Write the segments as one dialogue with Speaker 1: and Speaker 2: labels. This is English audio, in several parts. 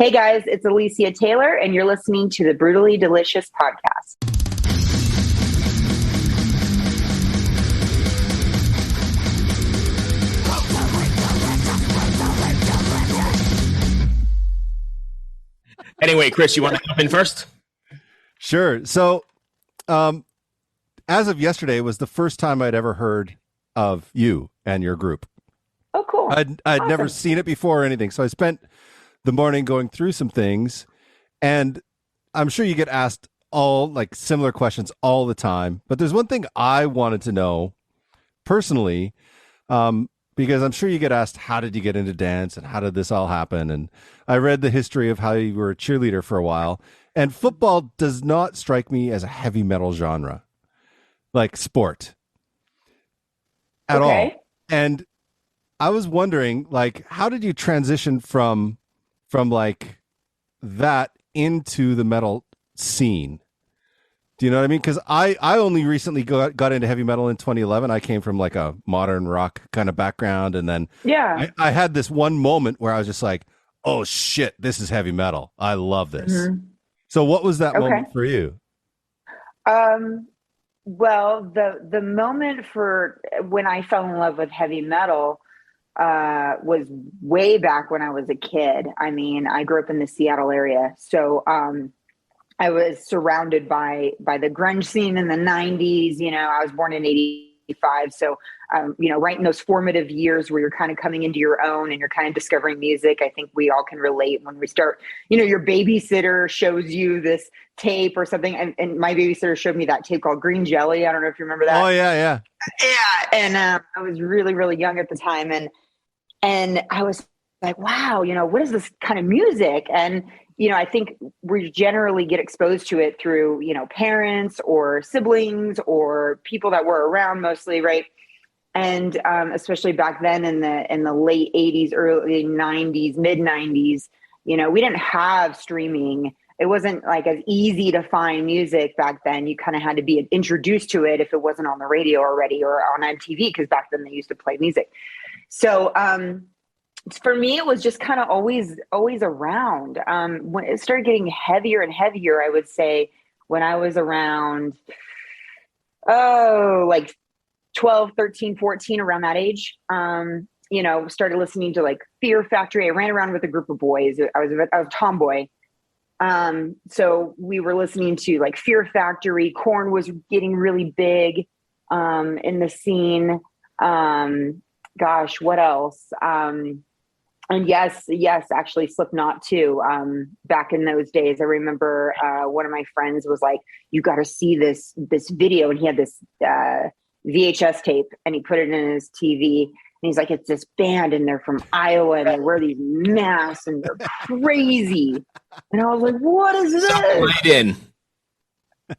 Speaker 1: Hey guys, it's Alicia Taylor, and you're listening to the Brutally Delicious podcast.
Speaker 2: Anyway, Chris, you want to jump in first?
Speaker 3: Sure. So, as of yesterday was the first time I'd ever heard of you and your group.
Speaker 1: Oh, cool.
Speaker 3: I'd
Speaker 1: Awesome.
Speaker 3: never seen it before or anything. So I spent the morning going through some things, and I'm sure you get asked all like similar questions all the time. But there's one thing I wanted to know personally, because I'm sure you get asked, how did you get into dance and how did this all happen? And I read the history of how you were a cheerleader for a while. And football does not strike me as a heavy metal genre, like sport at all. And I was wondering, like, how did you transition from like that into the metal scene? Do you know what I mean? Because I only recently got into heavy metal in 2011. I came from like a modern rock kind of background. And then I had this one moment where I was just like, oh shit, this is heavy metal. I love this. Mm-hmm. So what was that moment for you?
Speaker 1: Well, the moment for when I fell in love with heavy metal was way back when I was a kid. I mean, I grew up in the Seattle area. So I was surrounded by the grunge scene in the 90s. You know, I was born in 85. So, right in those formative years where you're kind of coming into your own and you're kind of discovering music, I think we all can relate when we start, your babysitter shows you this tape or something. And my babysitter showed me that tape called Green Jelly. I don't know if you remember that.
Speaker 3: Oh, yeah.
Speaker 1: Yeah. And I was really, really young at the time. And I was like, wow, what is this kind of music? And, I think we generally get exposed to it through, parents or siblings or people that were around mostly, right? And especially back then in the late 80s, early 90s, mid 90s, we didn't have streaming. It wasn't like as easy to find music back then. You kind of had to be introduced to it if it wasn't on the radio already or on MTV, because back then they used to play music. So for me, it was just kind of always around. When it started getting heavier and heavier, I would say when I was around, like 12, 13, 14, around that age, started listening to like Fear Factory. I ran around with a group of boys. I was a tomboy. So we were listening to like Fear Factory. Korn was getting really big in the scene. Gosh, what else? And yes, actually Slipknot too. Back in those days, I remember one of my friends was like, you got to see this video. And he had this VHS tape and he put it in his TV. And he's like, it's this band and they're from Iowa and they wear these masks and they're crazy. And I was like, what is this?
Speaker 2: Sucked right in.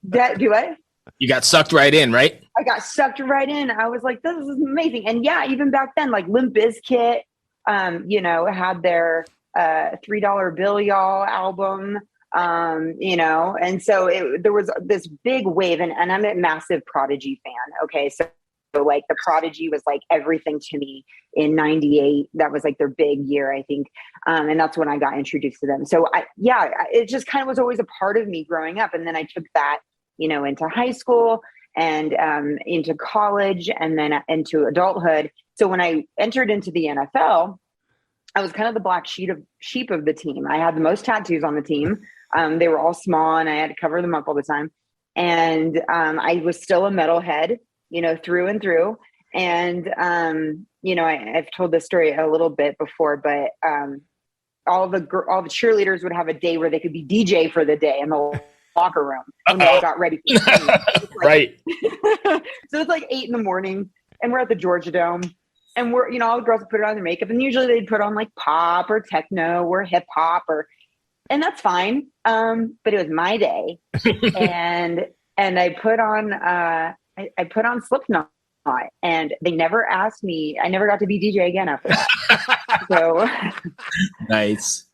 Speaker 1: Do I?
Speaker 2: You got sucked right in, right?
Speaker 1: I got sucked right in. I was like, this is amazing. And yeah, even back then, like Limp Bizkit, had their $3 Bill Y'all album, and so there was this big wave, and I'm a massive Prodigy fan. Okay, so like the Prodigy was like everything to me in '98. That was like their big year, I think, and that's when I got introduced to them. So it just kind of was always a part of me growing up, and then I took that, into high school and into college, and then into adulthood. So when I entered into the NFL, I was kind of the black sheep of the team. I had the most tattoos on the team. They were all small and I had to cover them up all the time. And I was still a metalhead, through and through. And, I've told this story a little bit before, but all the cheerleaders would have a day where they could be DJ for the day in the locker room when they all got ready for the game.
Speaker 2: Right.
Speaker 1: So it's like 8 a.m. and we're at the Georgia Dome. And we're, all the girls would put on their makeup, and usually they'd put on like pop or techno or hip hop and that's fine. But it was my day, and I put on I put on Slipknot, and they never asked me. I never got to be DJ again after that. So
Speaker 2: nice.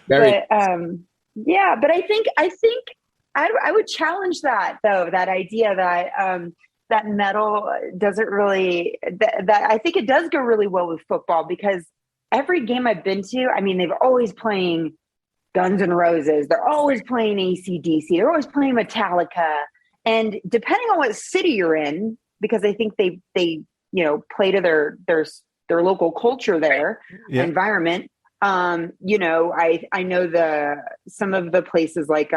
Speaker 1: But I think I would challenge that though. That idea that that metal doesn't really, that I think it does go really well with football, because every game I've been to, I mean, they've always playing Guns N' Roses. They're always playing AC/DC. They're always playing Metallica. And depending on what city you're in, because I think they play to their local culture there, environment. I know some of the places like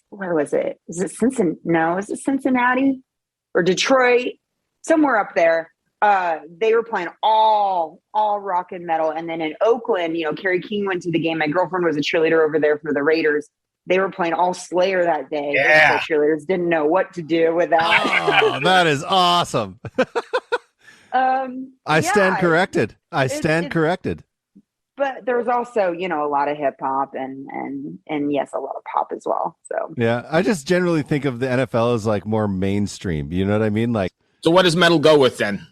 Speaker 1: where was it? Is it Cincinnati? No, is it Cincinnati or Detroit? Somewhere up there. They were playing all rock and metal. And then in Oakland, Carrie King went to the game. My girlfriend was a cheerleader over there for the Raiders. They were playing all Slayer that day.
Speaker 2: Yeah.
Speaker 1: The cheerleaders didn't know what to do with that.
Speaker 3: Oh, that is awesome. I stand corrected. Corrected.
Speaker 1: But there's also, a lot of hip hop and yes, a lot of pop as well. So
Speaker 3: yeah, I just generally think of the NFL as like more mainstream. You know what I mean? Like,
Speaker 2: so what does metal go with then?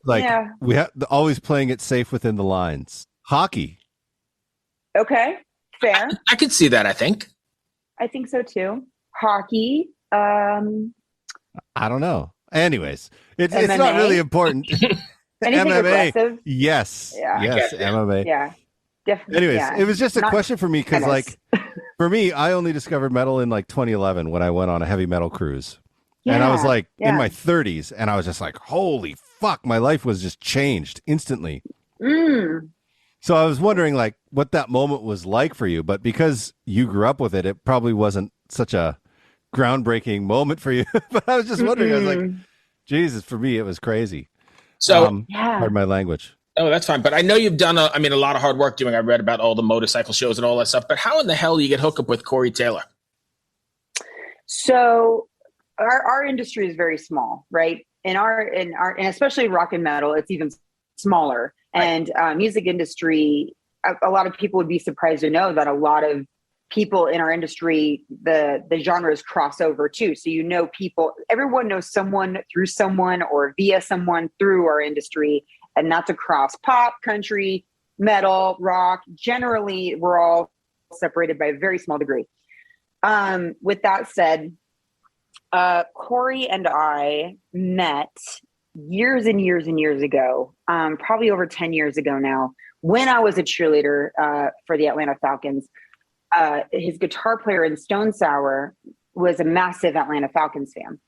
Speaker 3: Like we have always playing it safe within the lines. Hockey.
Speaker 1: Okay, fair.
Speaker 2: I could see that. I think
Speaker 1: so too. Hockey.
Speaker 3: I don't know. Anyways, it's not really important.
Speaker 1: Anything
Speaker 3: MMA.
Speaker 1: aggressive?
Speaker 3: Yes.
Speaker 1: Yeah.
Speaker 3: Yes. MMA.
Speaker 1: Yeah. Definitely.
Speaker 3: Anyways,
Speaker 1: yeah.
Speaker 3: It was just a question for me because, like, for me, I only discovered metal in like 2011 when I went on a heavy metal cruise. And I was like in my 30s, and I was just like, holy fuck, my life was just changed instantly. So I was wondering like what that moment was like for you, but because you grew up with it, it probably wasn't such a groundbreaking moment for you. But I was just wondering, I was like, Jesus, for me, it was crazy.
Speaker 2: So,
Speaker 3: pardon my language.
Speaker 2: Oh, that's fine. But I know you've done, a lot of hard work doing. I read about all the motorcycle shows and all that stuff. But how in the hell do you get hooked up with Corey Taylor?
Speaker 1: So our industry is very small, right? And especially rock and metal, it's even smaller. Right. And music industry, a lot of people would be surprised to know that a lot of people in our industry, the genres cross over too. So everyone knows someone through someone or via someone through our industry. And that's across pop, country, metal, rock. Generally, we're all separated by a very small degree. With that said, Corey and I met years and years and years ago, probably over 10 years ago now, when I was a cheerleader for the Atlanta Falcons. His guitar player in Stone Sour was a massive Atlanta Falcons fan.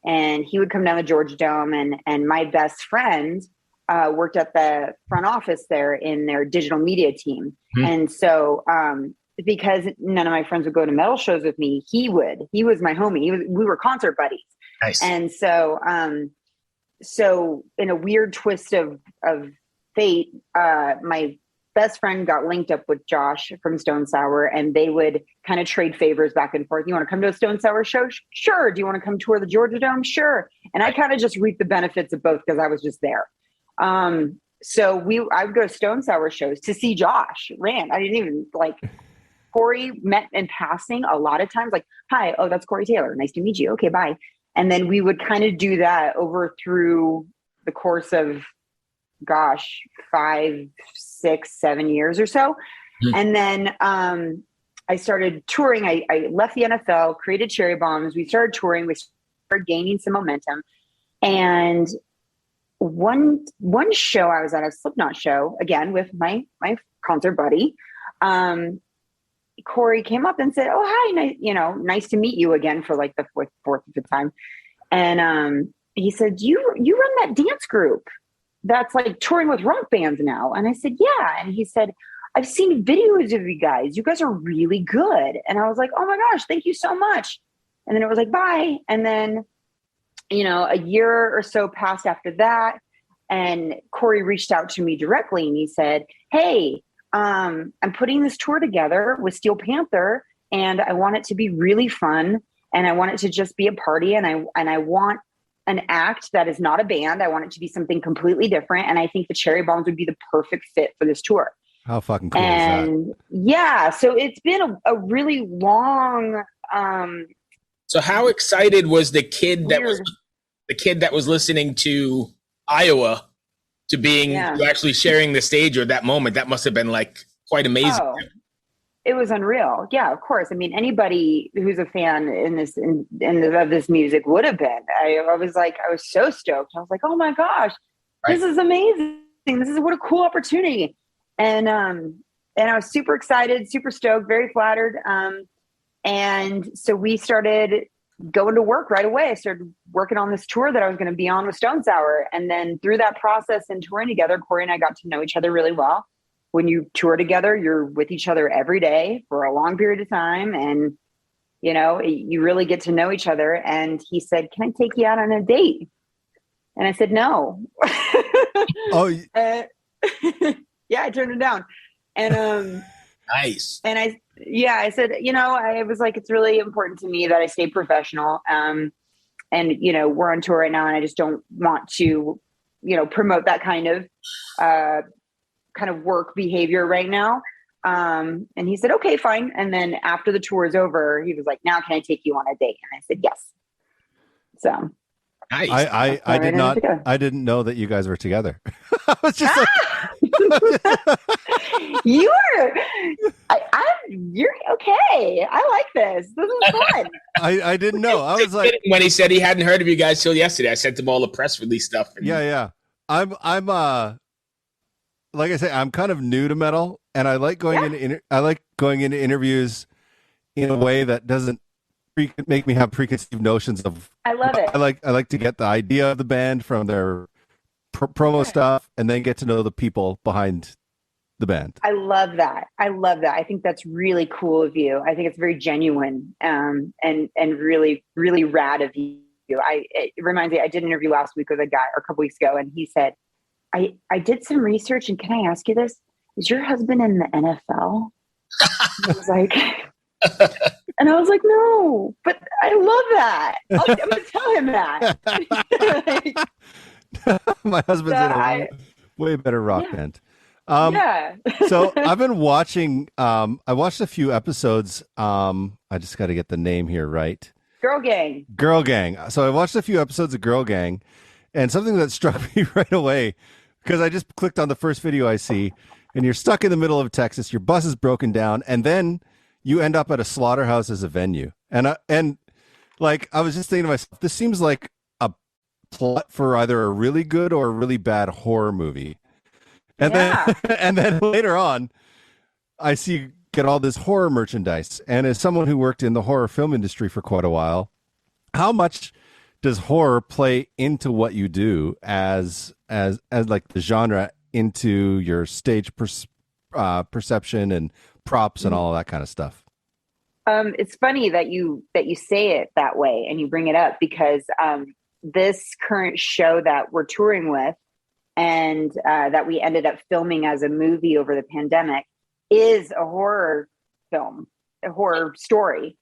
Speaker 1: And he would come down the Georgia Dome, and my best friend worked at the front office there in their digital media team. Mm-hmm. And so because none of my friends would go to metal shows with me, he was my homie. We were concert buddies.
Speaker 2: Nice.
Speaker 1: And so, so in a weird twist of fate, my best friend got linked up with Josh from Stone Sour, and they would kind of trade favors back and forth. You want to come to a Stone Sour show? Sure. Do you want to come tour the Georgia Dome? Sure. And I kind of just reaped the benefits of both because I was just there. So I would go to Stone Sour shows to see Josh. I didn't even Corey met in passing a lot of times, like, hi, oh, that's Corey Taylor. Nice to meet you. Okay, bye. And then we would kind of do that over through the course of, 5, 6, 7 years or so. Mm-hmm. And then I started touring. I left the NFL, created Cherry Bombs. We started touring. We started gaining some momentum. And one show I was at, a Slipknot show, again, with my concert buddy, Corey came up and said, oh, hi, nice to meet you again for like the fourth or fifth time. And he said, you run that dance group that's like touring with rock bands now. And I said, yeah. And he said, I've seen videos of you guys. You guys are really good. And I was like, oh my gosh, thank you so much. And then it was like, bye. And then, a year or so passed after that. And Corey reached out to me directly and he said, hey, I'm putting this tour together with Steel Panther, and I want it to be really fun. And I want it to just be a party. And I want an act that is not a band. I want it to be something completely different. And I think the Cherry Bombs would be the perfect fit for this tour.
Speaker 3: How fucking cool is that?
Speaker 1: Yeah. So it's been a really long,
Speaker 2: so how excited was the kid that was listening to Iowa to being to actually sharing the stage or that moment? That must have been like quite amazing.
Speaker 1: Oh, it was unreal. Yeah, of course. I mean, anybody who's a fan of this music would have been. I was so stoked. I was like, oh my gosh, This is amazing. What a cool opportunity. And and I was super excited, super stoked, very flattered. And so we started going to work right away. I started working on this tour that I was going to be on with Stone Sour. And then through that process and touring together, Corey and I got to know each other really well. When you tour together, you're with each other every day for a long period of time. And, you know, you really get to know each other. And he said, "Can I take you out on a date?" And I said, "No."
Speaker 3: Oh,
Speaker 1: yeah, I turned it down. And,
Speaker 2: nice.
Speaker 1: And I said, you know, I was like, it's really important to me that I stay professional. And, you know, we're on tour right now and I just don't want to, you know, promote that kind of work behavior right now. And he said, "Okay, fine." And then after the tour is over, he was like, "Now can I take you on a date?" And I said, "Yes." So
Speaker 2: nice.
Speaker 3: I didn't know that you guys were together. I was just
Speaker 1: you're okay. I like this. This is fun.
Speaker 3: I didn't know. I was like,
Speaker 2: when he said he hadn't heard of you guys till yesterday, I sent him all the press release stuff.
Speaker 3: Yeah. I'm like I say, I'm kind of new to metal, and I like going into interviews in a way that doesn't make me have preconceived notions of.
Speaker 1: I love it.
Speaker 3: I like to get the idea of the band from their promo stuff, and then get to know the people behind the band.
Speaker 1: I love that. I think that's really cool of you. I think it's very genuine, and really, really rad of you. It reminds me, I did an interview last week with a guy, or a couple weeks ago, and he said, I did some research, and can I ask you this? Is your husband in the NFL? I was like, and I was like, "No, but I love that. I'm going to tell him that."
Speaker 3: My husband's in a way better rock band.
Speaker 1: Yeah.
Speaker 3: So I've been watching, I watched a few episodes. I just got to get the name here right.
Speaker 1: Girl Gang.
Speaker 3: So I watched a few episodes of Girl Gang, and something that struck me right away, because I just clicked on the first video I see, and you're stuck in the middle of Texas, your bus is broken down, and then you end up at a slaughterhouse as a venue. And I was just thinking to myself, this seems like a plot for either a really good or a really bad horror movie. And then later on, I see you get all this horror merchandise. And as someone who worked in the horror film industry for quite a while, how much does horror play into what you do as like the genre into your stage perception and props and all of that kind of stuff?
Speaker 1: It's funny that you say it that way and you bring it up, because this current show that we're touring with, and that we ended up filming as a movie over the pandemic, is a horror film, a horror story.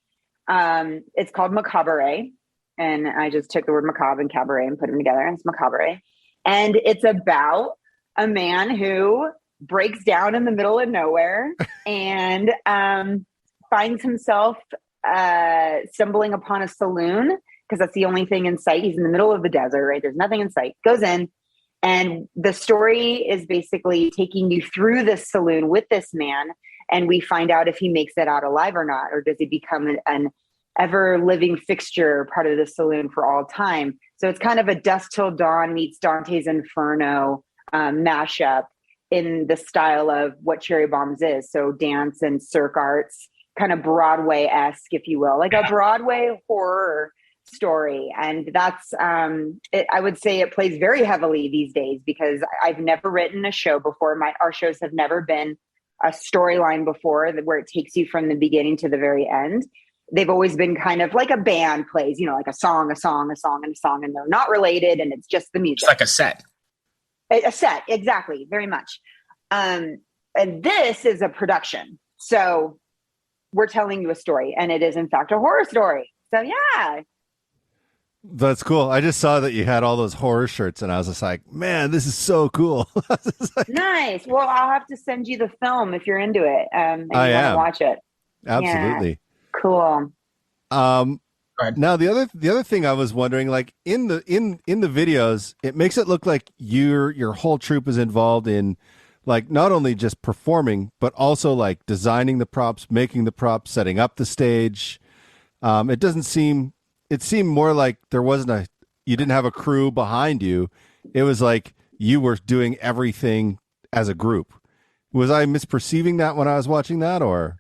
Speaker 1: It's called Macabaret, and I just took the word macabre and cabaret and put them together, and it's Macabaret. And it's about a man who breaks down in the middle of nowhere and finds himself stumbling upon a saloon, because that's the only thing in sight. He's in the middle of the desert, right? There's nothing in sight. Goes in, and the story is basically taking you through this saloon with this man, and we find out if he makes it out alive or not, or does he become an ever-living fixture, part of the saloon for all time. So it's kind of a Dusk Till Dawn meets Dante's Inferno mashup in the style of what Cherry Bombs is. So dance and cirque arts, kind of Broadway-esque, if you will, like a Broadway horror story. And that's, I would say it plays very heavily these days, because I've never written a show before. Our shows have never been a storyline before, where it takes you from the beginning to the very end. They've always been kind of like a band plays, like a song, and they're not related, and it's just the music.
Speaker 2: It's like a set.
Speaker 1: A set, exactly, very much. And this is a production. So we're telling you a story, and it is in fact a horror story. So yeah.
Speaker 3: That's cool. I just saw that you had all those horror shirts, and I was just like, man, this is so cool.
Speaker 1: Nice. Well, I'll have to send you the film if you're into it. And you want to watch it.
Speaker 3: Absolutely.
Speaker 1: Yeah. Cool.
Speaker 3: Now the other thing I was wondering, like in the videos, it makes it look like your whole troupe is involved in, like, not only just performing, but also like designing the props, making the props, setting up the stage. It seemed more like you didn't have a crew behind you. It was like you were doing everything as a group. Was I misperceiving that when I was watching that, or?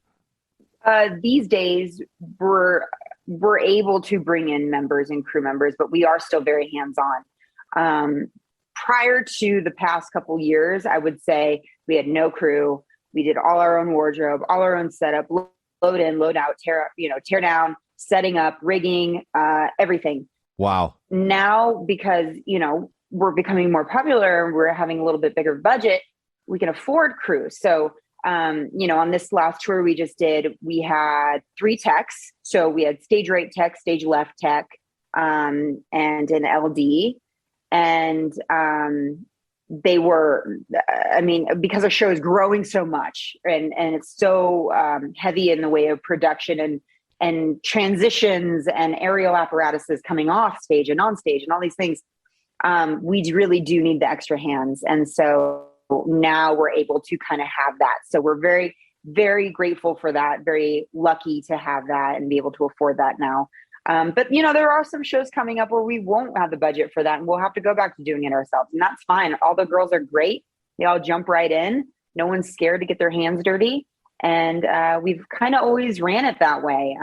Speaker 1: These days, we're able to bring in members and crew members, but we are still very hands-on. Prior to the past couple years, I would say we had no crew. We did all our own wardrobe, all our own setup, load in, load out, tear down, setting up, rigging, everything.
Speaker 3: Wow.
Speaker 1: Now, because, we're becoming more popular and we're having a little bit bigger budget, we can afford crew. So, on this last tour we just did, we had 3 techs. So we had stage right tech, stage left tech, and an LD. And they were, because our show is growing so much and it's so heavy in the way of production and transitions and aerial apparatuses coming off stage and on stage and all these things, we really do need the extra hands. And so now we're able to kind of have that. So we're very, very grateful for that, very lucky to have that and be able to afford that now. But there are some shows coming up where we won't have the budget for that and we'll have to go back to doing it ourselves. And that's fine. All the girls are great. They all jump right in. No one's scared to get their hands dirty. And we've kind of always ran it that way.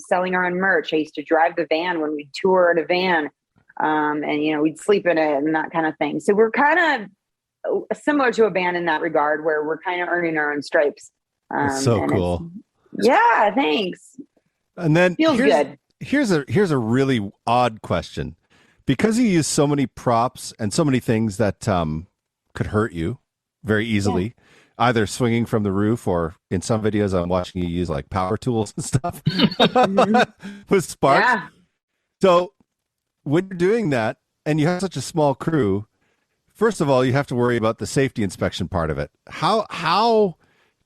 Speaker 1: Selling our own merch. I used to drive the van when we'd tour in a van. And we'd sleep in it and that kind of thing. So we're kind of similar to a band in that regard where we're kind of earning our own stripes.
Speaker 3: That's so cool.
Speaker 1: Yeah, thanks.
Speaker 3: And then
Speaker 1: feels good.
Speaker 3: Here's a really odd question. Because you use so many props and so many things that could hurt you very easily, either swinging from the roof or in some videos I'm watching you use like power tools and stuff with sparks. Yeah. So when you're doing that and you have such a small crew, first of all, you have to worry about the safety inspection part of it. How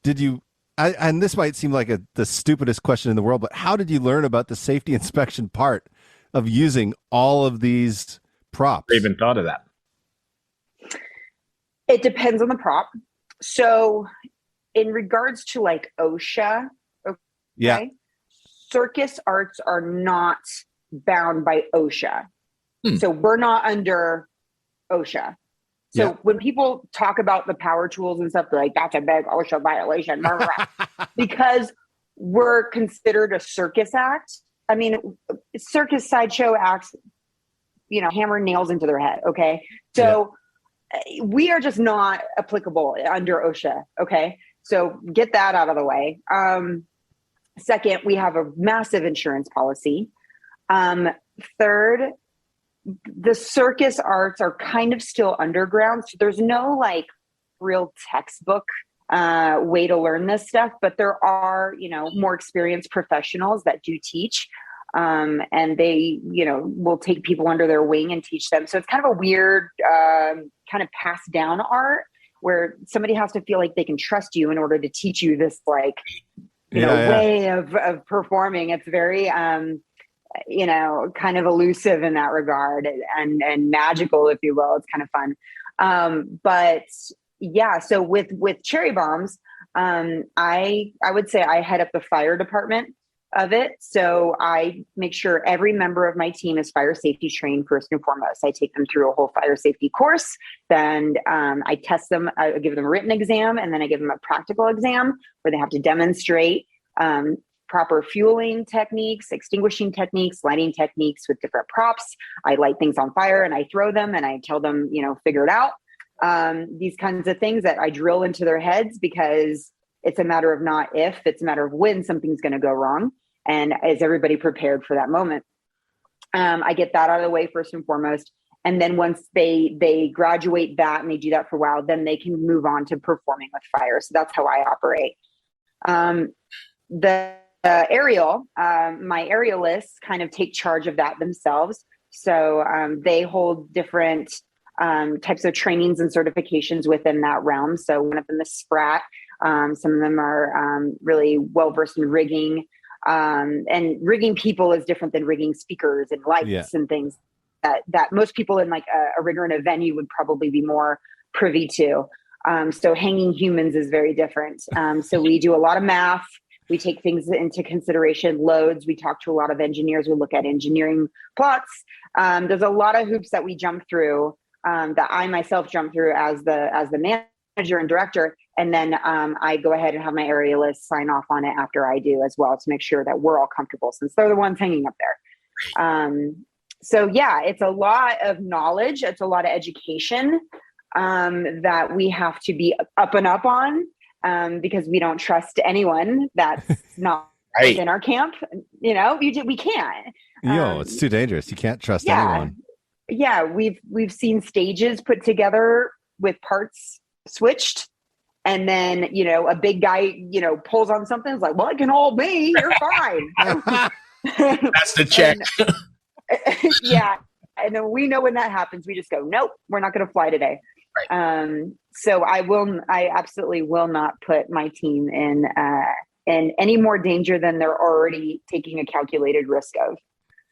Speaker 3: did you, and this might seem like the stupidest question in the world, but how did you learn about the safety inspection part of using all of these props?
Speaker 2: I even thought of that.
Speaker 1: It depends on the prop. So in regards to like OSHA, circus arts are not bound by OSHA. So we're not under OSHA. So when people talk about the power tools and stuff, they're like, that's a big OSHA violation. Because we're considered a circus act. I mean, circus sideshow acts, hammer nails into their head. Okay. So we are just not applicable under OSHA. Okay. So get that out of the way. Second, we have a massive insurance policy. Third, the circus arts are kind of still underground. So there's no like real textbook way to learn this stuff, but there are, more experienced professionals that do teach. And they, will take people under their wing and teach them. So it's kind of a weird kind of passed down art where somebody has to feel like they can trust you in order to teach you this like, way of performing. It's very, kind of elusive in that regard and magical, if you will. It's kind of fun. But yeah, so with Cherry Bombs, I would say I head up the fire department of it. So I make sure every member of my team is fire safety trained first and foremost. I take them through a whole fire safety course. Then I test them, I give them a written exam, and then I give them a practical exam where they have to demonstrate proper fueling techniques, extinguishing techniques, lighting techniques with different props. I light things on fire and I throw them and I tell them, figure it out. These kinds of things that I drill into their heads because it's a matter of not if, it's a matter of when something's going to go wrong. And is everybody prepared for that moment? I get that out of the way first and foremost. And then once they graduate that and they do that for a while, then they can move on to performing with fire. So that's how I operate. The aerial, my aerialists kind of take charge of that themselves. So they hold different types of trainings and certifications within that realm. So one of them is Sprat. Some of them are really well-versed in rigging. And rigging people is different than rigging speakers and lights and things that most people in like a rigger in a venue would probably be more privy to. So hanging humans is very different. So we do a lot of math. We take things into consideration, loads. We talk to a lot of engineers. We look at engineering plots. There's a lot of hoops that we jump through, that I myself jump through as the manager and director. And then I go ahead and have my aerialist sign off on it after I do as well, to make sure that we're all comfortable, since they're the ones hanging up there. So yeah, it's a lot of knowledge. It's a lot of education that we have to be up and up on, because we don't trust anyone that's not within our camp. We can't.
Speaker 3: It's too dangerous. You can't trust anyone.
Speaker 1: Yeah, we've seen stages put together with parts switched, and then a big guy pulls on something. It's like, well, it can hold me. You're fine.
Speaker 2: That's the check.
Speaker 1: Yeah, and then we know when that happens, we just go, nope, we're not going to fly today.
Speaker 2: Right.
Speaker 1: So I absolutely will not put my team in any more danger than they're already taking a calculated risk of.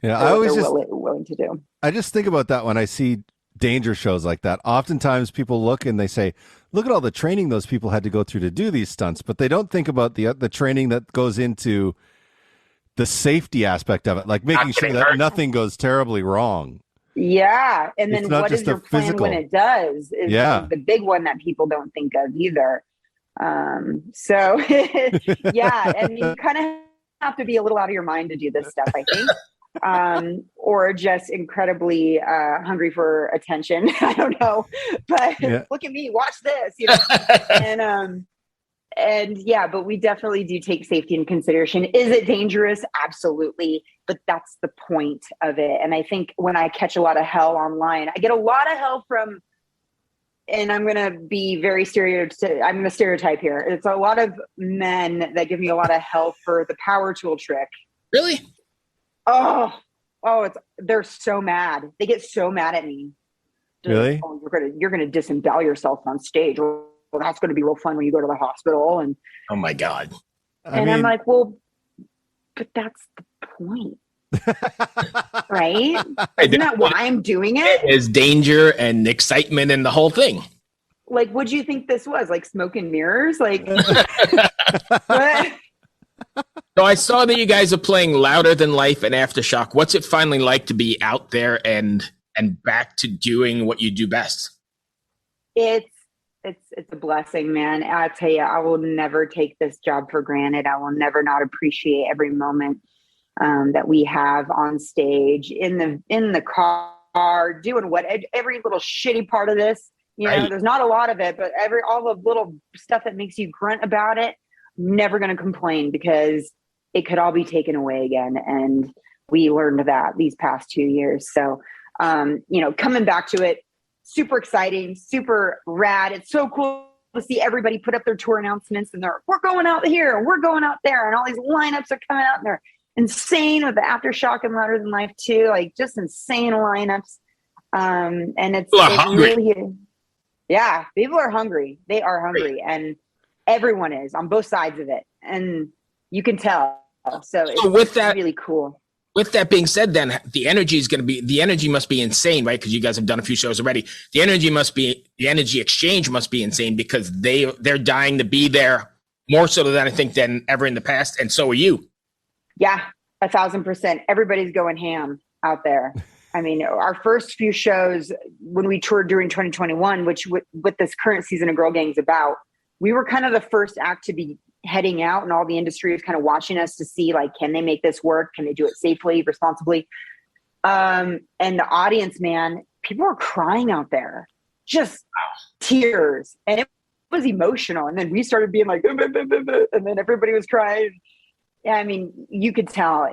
Speaker 3: Yeah, I always
Speaker 1: willing to do.
Speaker 3: I just think about that when I see danger shows like that. Oftentimes people look and they say, look at all the training those people had to go through to do these stunts, but they don't think about the training that goes into the safety aspect of it, like making sure that nothing goes terribly wrong.
Speaker 1: Yeah, and then what is your plan
Speaker 3: physical
Speaker 1: when it does is the big one that people don't think of either. So yeah, and you kind of have to be a little out of your mind to do this stuff, I think. Or just incredibly hungry for attention. I don't know, but look at me, watch this, and yeah, but we definitely do take safety into consideration. Is it dangerous? Absolutely, but that's the point of it. And I think when I catch a lot of hell online, I get a lot of hell from, and I'm going to be very I'm going to stereotype here. It's a lot of men that give me a lot of hell for the power tool trick.
Speaker 2: Really?
Speaker 1: They're so mad. They get so mad at me.
Speaker 3: Really?
Speaker 1: You're gonna disembowel yourself on stage. Well, that's going to be real fun when you go to the hospital. And
Speaker 2: oh my God.
Speaker 1: I'm like, well, but that's the point, right? Isn't that why I'm doing it?
Speaker 2: There's danger and excitement and the whole thing.
Speaker 1: Like, what'd you think this was? Like smoke and mirrors? Like, what?
Speaker 2: So I saw that you guys are playing Louder Than Life and Aftershock. What's it finally like to be out there and back to doing what you do best?
Speaker 1: It's a blessing, man. I'll tell you, I will never take this job for granted. I will never not appreciate every moment that we have on stage, in the car, doing every little shitty part of this. There's not a lot of it, but all the little stuff that makes you grunt about it. Never going to complain, because it could all be taken away again. And we learned that these past 2 years. So, coming back to it, super exciting, super rad. It's so cool to see everybody put up their tour announcements, and we're going out here, and we're going out there, and all these lineups are coming out, and they're insane with the Aftershock and Louder Than Life too, like just insane lineups. And it's really, yeah, people are hungry. They are hungry, and everyone is on both sides of it, and you can tell. So it's really cool.
Speaker 2: With that being said, then the energy must be insane, right? Because you guys have done a few shows already. The energy exchange must be insane, because they're dying to be there more so than I think than ever in the past, and so are you.
Speaker 1: Yeah, 1,000%. Everybody's going ham out there. I mean, our first few shows when we toured during 2021, which what this current season of Girl Gang's about, we were kind of the first act to be heading out, and all the industry was kind of watching us to see, like, can they make this work? Can they do it safely, responsibly? And the audience, man, people were crying out there, just tears. And it was emotional. And then we started being like, and then everybody was crying. Yeah, I mean, you could tell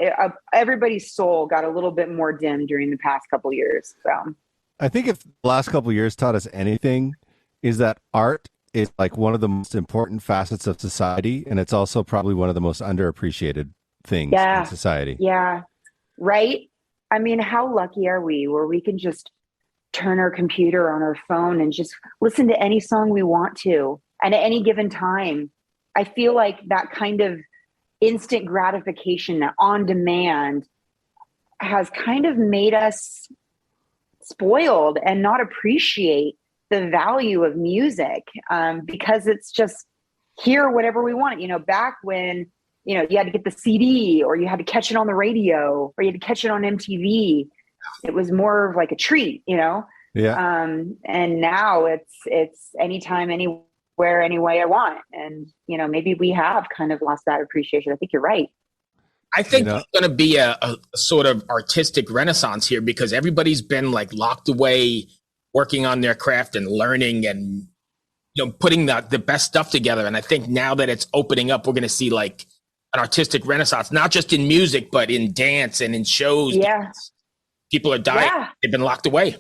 Speaker 1: everybody's soul got a little bit more dim during the past couple of years. So
Speaker 3: I think if the last couple of years taught us anything, is that art is like one of the most important facets of society, and it's also probably one of the most underappreciated things in society.
Speaker 1: Yeah, right? I mean, how lucky are we where we can just turn our computer on our phone and just listen to any song we want to, and at any given time. I feel like that kind of instant gratification, that on demand, has kind of made us spoiled and not appreciate the value of music, because it's just here whenever we want it. Back when, you had to get the CD, or you had to catch it on the radio, or you had to catch it on MTV. It was more of like a treat,
Speaker 3: Yeah.
Speaker 1: And now it's anytime, anywhere wear any way I want. And, you know, maybe we have kind of lost that appreciation. I think you're right.
Speaker 2: I think there's going to be a sort of artistic renaissance here because everybody's been like locked away working on their craft and learning and, you know, putting the best stuff together. And I think now that it's opening up, we're going to see like an artistic renaissance, not just in music, but in dance and in shows.
Speaker 1: Yeah.
Speaker 2: People are dying. Yeah. They've been locked away.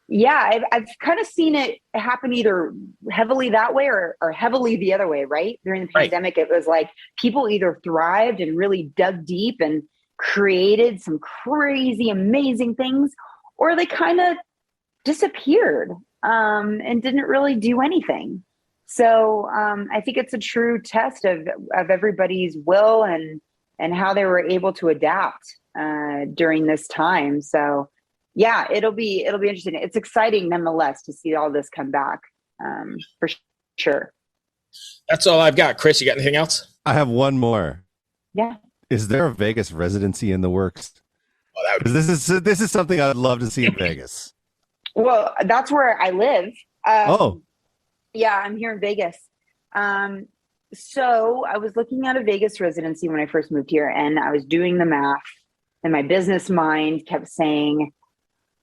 Speaker 1: Yeah, I've kind of seen it happen either heavily that way or heavily the other way, right? During the pandemic, It was like people either thrived and really dug deep and created some crazy, amazing things, or they kind of disappeared and didn't really do anything. So I think it's a true test of everybody's will and how they were able to adapt during this time. So yeah, it'll be interesting. It's exciting nonetheless to see all this come back for sure.
Speaker 2: That's all I've got. Chris, you got anything else?
Speaker 3: I have one more.
Speaker 1: Yeah.
Speaker 3: Is there a Vegas residency in the works? Well, this is something I'd love to see in Vegas.
Speaker 1: Well, that's where I live. Yeah, I'm here in Vegas. So I was looking at a Vegas residency when I first moved here, and I was doing the math, and my business mind kept saying,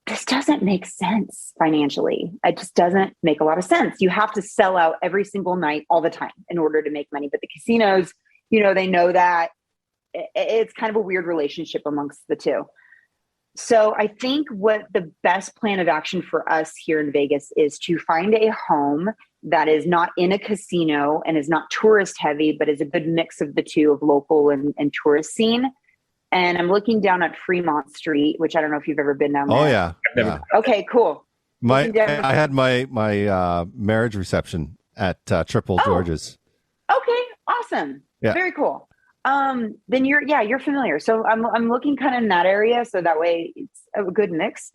Speaker 1: this doesn't make sense financially. It just doesn't make a lot of sense. You have to sell out every single night all the time in order to make money. But the casinos, you know, they know that it's kind of a weird relationship amongst the two. So I think what the best plan of action for us here in Vegas is to find a home that is not in a casino and is not tourist heavy, but is a good mix of the two, of local and tourist scene. And I'm looking down at Fremont Street, which I don't know if you've ever been down there.
Speaker 3: Oh yeah.
Speaker 1: Okay, cool.
Speaker 3: I had my marriage reception at Triple George's.
Speaker 1: Okay, awesome. Yeah. Very cool. Then you're familiar. So I'm looking kind of in that area, so that way it's a good mix.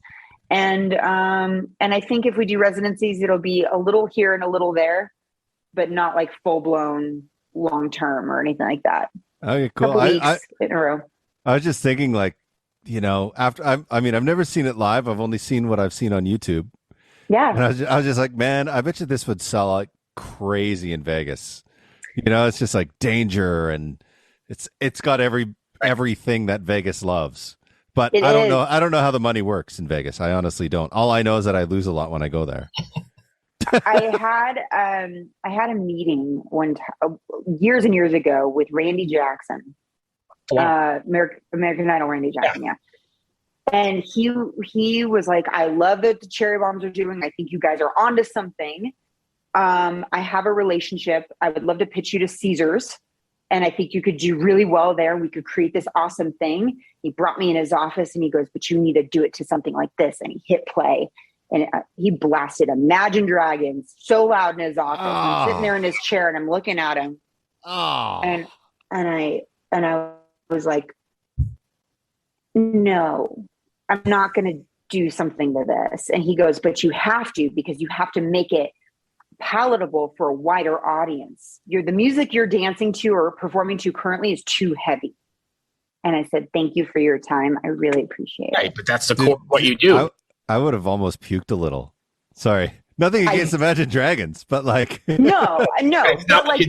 Speaker 1: And I think if we do residencies, it'll be a little here and a little there, but not like full blown long term or anything like that.
Speaker 3: Okay, cool.
Speaker 1: Couple weeks in a row.
Speaker 3: I was just thinking, like, you know, after I've never seen it live. I've only seen what I've seen on YouTube.
Speaker 1: Yeah.
Speaker 3: And I was just like, man, I bet you this would sell like crazy in Vegas. You know, it's just like danger, and it's got everything that Vegas loves. But I don't know how the money works in Vegas. I honestly don't. All I know is that I lose a lot when I go there.
Speaker 1: I had a meeting years and years ago with Randy Jackson. Wow. American Idol Randy Jackson, yeah. And he was like, I love that the Cherry Bombs are doing. I think you guys are onto something. I have a relationship. I would love to pitch you to Caesars. And I think you could do really well there. We could create this awesome thing. He brought me in his office and he goes, but you need to do it to something like this. And he hit play and he blasted Imagine Dragons so loud in his office. I'm sitting there in his chair and I'm looking at him. And I was like, no, I'm not going to do something to this. And he goes, but you have to, because you have to make it palatable for a wider audience. The music you're dancing to or performing to currently is too heavy. And I said, thank you for your time. I really appreciate it.
Speaker 2: Right, but that's the core of what you do.
Speaker 3: I would have almost puked a little. Sorry. Nothing against Imagine Dragons, but like
Speaker 1: no, but like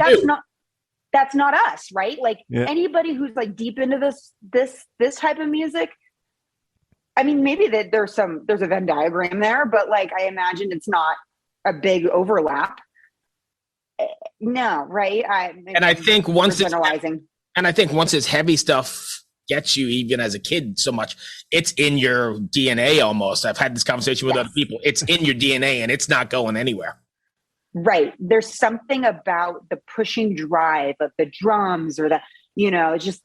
Speaker 1: that's not us, right? Like anybody who's like deep into this type of music. I mean, maybe that there's a Venn diagram there, but like I imagine it's not a big overlap. No, right?
Speaker 2: I think once this heavy stuff gets you, even as a kid, so much, it's in your DNA almost. I've had this conversation with other people. It's in your DNA and it's not going anywhere.
Speaker 1: Right. There's something about the pushing drive of the drums or it's just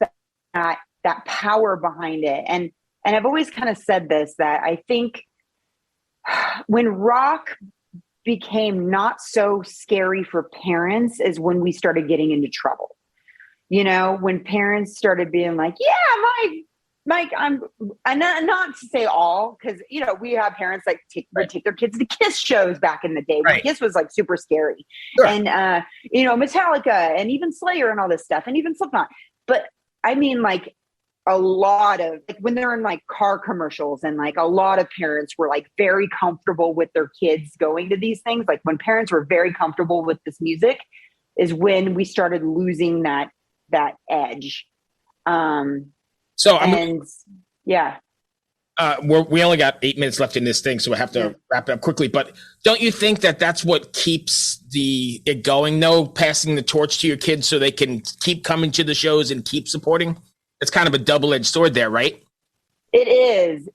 Speaker 1: that power behind it. And I've always kind of said this, that I think when rock became not so scary for parents is when we started getting into trouble. You know, when parents started being like, yeah, Mike, I'm not to say all, because, you know, we have parents like would take their kids to Kiss shows back in the day when Kiss was like super scary. Sure. And, Metallica and even Slayer and all this stuff and even Slipknot. But I mean, like, a lot of like when they're in like car commercials, and like a lot of parents were like very comfortable with their kids going to these things. Like when parents were very comfortable with this music is when we started losing that edge.
Speaker 2: We only got 8 minutes left in this thing, so we have to wrap it up quickly. But don't you think that that's what keeps it going, though? Passing the torch to your kids so they can keep coming to the shows and keep supporting? It's kind of a double-edged sword there, right?
Speaker 1: It is.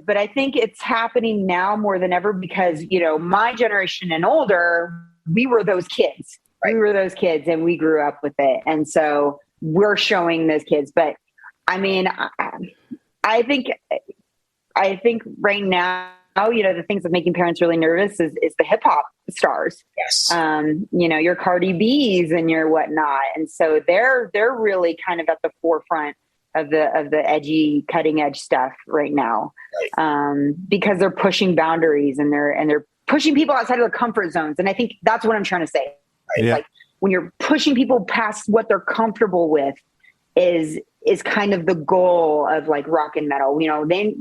Speaker 1: But I think it's happening now more than ever because, my generation and older, we were those kids. Right. We were those kids and we grew up with it. And so we're showing those kids. But I mean, I think right now, the things that making parents really nervous is the hip hop stars.
Speaker 2: Yes.
Speaker 1: Your Cardi B's and your whatnot. And so they're really kind of at the forefront of the edgy, cutting edge stuff right now. Right. Because they're pushing boundaries and they're pushing people outside of their comfort zones. And I think that's what I'm trying to say. Right? Yeah. Like when you're pushing people past what they're comfortable with is kind of the goal of like rock and metal. They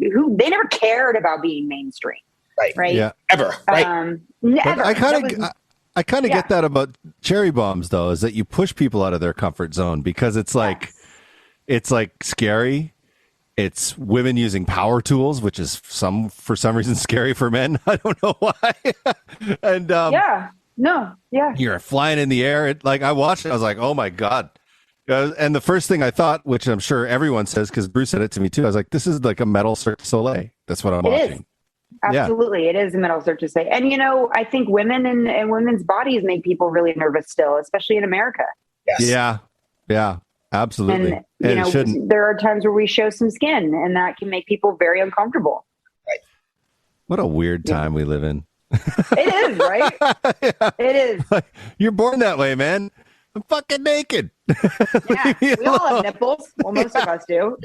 Speaker 1: never cared about being mainstream. Right.
Speaker 3: Yeah.
Speaker 2: Ever. Right.
Speaker 1: Never.
Speaker 3: I kind of get that about Cherry Bombs though, is that you push people out of their comfort zone because it's like, it's like scary. It's women using power tools, which is for some reason scary for men. I don't know why. And you're flying in the air. I watched it. I was like, oh my God. And the first thing I thought, which I'm sure everyone says, because Bruce said it to me too, I was like, this is like a metal Cirque du Soleil. That's what I'm watching.
Speaker 1: Absolutely. It is a metal Cirque du Soleil. And, I think women and women's bodies make people really nervous still, especially in America.
Speaker 2: Yes.
Speaker 3: Yeah. Absolutely.
Speaker 1: And there are times where we show some skin and that can make people very uncomfortable.
Speaker 2: Right.
Speaker 3: What a weird time we live in.
Speaker 1: It is, right? Yeah. It is.
Speaker 3: You're born that way, man. I'm fucking naked.
Speaker 1: Yeah, we all have nipples. Well, most of us do.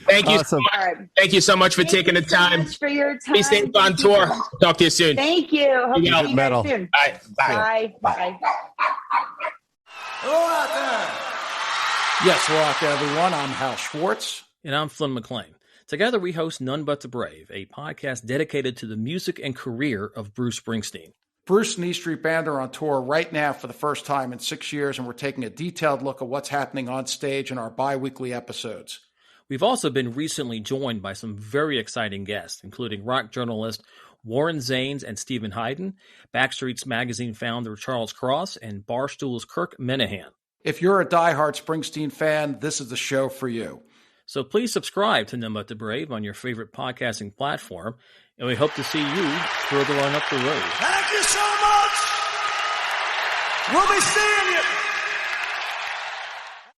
Speaker 2: Thank you.
Speaker 3: Awesome.
Speaker 2: Thank you so much for taking the time.
Speaker 1: So much for your time.
Speaker 2: Be safe on tour. Talk to you soon.
Speaker 1: Thank you. Hope to see you guys soon.
Speaker 2: All right. Bye.
Speaker 1: Bye.
Speaker 4: Hello out there. Yes, hello out there, everyone. I'm Hal Schwartz.
Speaker 5: And I'm Flynn McLean. Together we host None But the Brave, a podcast dedicated to the music and career of Bruce Springsteen.
Speaker 4: Bruce and E Street Band are on tour right now for the first time in 6 years, and we're taking a detailed look at what's happening on stage in our bi-weekly episodes.
Speaker 5: We've also been recently joined by some very exciting guests, including rock journalist Warren Zanes and Stephen Hayden, Backstreet's Magazine founder Charles Cross, and Barstool's Kirk Minahan.
Speaker 4: If you're a diehard Springsteen fan, this is the show for you.
Speaker 5: So please subscribe to None But the Brave on your favorite podcasting platform, and we hope to see you further on up the road.
Speaker 6: Thank you so much. We'll be seeing you.